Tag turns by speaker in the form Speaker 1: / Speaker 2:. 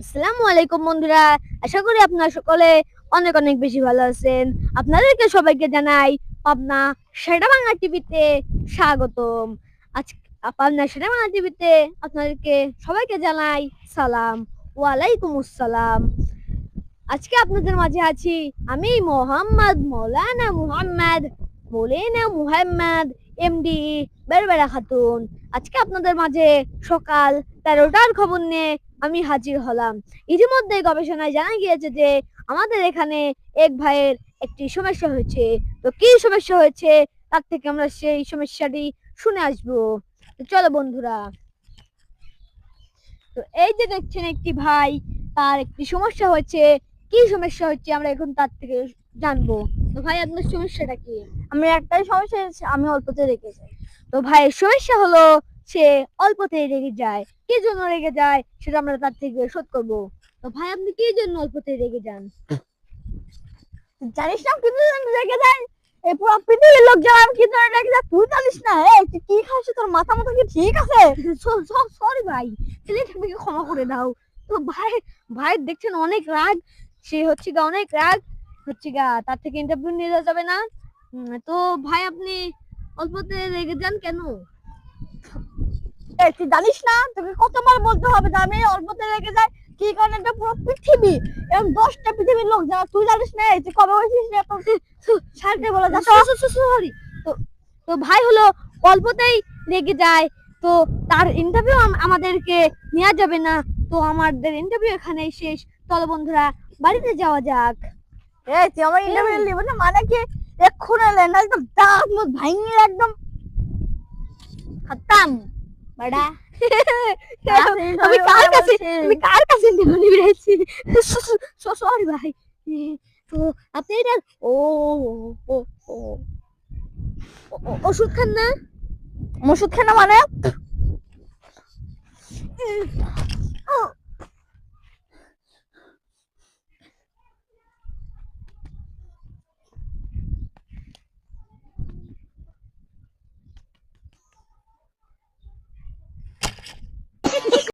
Speaker 1: আসসালামু আলাইকুম বন্ধুরা, আশা করি আপনারা সকলে অনেক অনেক বেশি ভালো আছেন। আপনাদেরকে সবাইকে জানাই পাবনা শেরেবাংলা টিভিতে স্বাগতম। আজ পাবনা শেরেবাংলা টিভিতে আপনাদেরকে সবাইকে জানাই সালাম, ওয়ালাইকুম আসসালাম। আজকে আপনাদের মাঝে আছি আমি মোহাম্মদ মৌলানা মুহাম্মদ মৌলানা মুহাম্মদ এমডি বেরবেরা খাতুন। আজকে আপনাদের মাঝে সকাল 13টার খবর নিয়ে আমি হাজির হলাম। ইতিমধ্যে গবেষণায় জানা গিয়েছে যে আমাদের এখানে এক ভাইয়ের একটি সমস্যা হয়েছে। তো কি সমস্যা হয়েছে তার থেকে আমরা সেই সমস্যাটি শুনে আসবো। তো চলো বন্ধুরা। তো এই যে দেখছেন একটি ভাই, তার একটি সমস্যা হয়েছে। কি সমস্যা হচ্ছে আমরা এখন তার থেকে জানবো। তো ভাই আপনার সমস্যাটা কি?
Speaker 2: আমি একটাই সমস্যা, আমি অল্পতে রেখে যাই।
Speaker 1: তো ভাইয়ের সমস্যা হলো সে অল্পতেই রেগে যায়। কি জন্য রেগে যায় সেটা আমরা তার থেকে শোধ করবো। তো ভাই আপনি কি জন্য অল্পতেই রেগে যান?
Speaker 2: জানিস না কিন্তু রেখে যায়, এই পুরো পৃথিবীর লোক যারা আমি কিন্তু রেখে যায়, তুই জানিস না? তুই কি খাস? তোর মাথা মতো কি ঠিক আছে?
Speaker 1: সরি ভাই, ছেলেটাকে ক্ষমা করে দাও। তো ভাই দেখছেন অনেক রাগ, সে হচ্ছে গা অনেক রাগ হচ্ছে গা, তার থেকে ইন্টারভিউ নিয়ে যাওয়া যাবে না। তো ভাই আপনি অল্পতে রেগে যান কেন?
Speaker 2: তুই জানিস না, তোকে কতবার বলতে হবে যে আমি অল্পতে রেখে যাই কি কারণে? এটা পুরো পৃথিবী এবং 10টা পৃথিবীর লোক যারা, তুই জানিস না? তুই কবে হয়েছিস না? সারতে বলে যা।
Speaker 1: সরি। তো তো ভাই হলো অল্পতেই রেগে যায়, তো তার ইন্টারভিউ আমাদেরকে নেওয়া যাবে না। তো আমাদের ইন্টারভিউ এখানেই শেষ। চলো বন্ধুরা বাড়িতে যাওয়া যাক।
Speaker 2: তুই আমার ইন্টারভিউ নিবি না মানে কি? এক্ষুনি এলে না, একদম দাঁত মুখ ভাঙিয়ে একদম খতম বড়া।
Speaker 1: আমি কার কাছে ইন্টারভিউ নিয়েছি? সরি ভাই। তো আপনি এটা ও ও ও ওষুধ খান না?
Speaker 2: ওষুধ খেয়ে না মানে?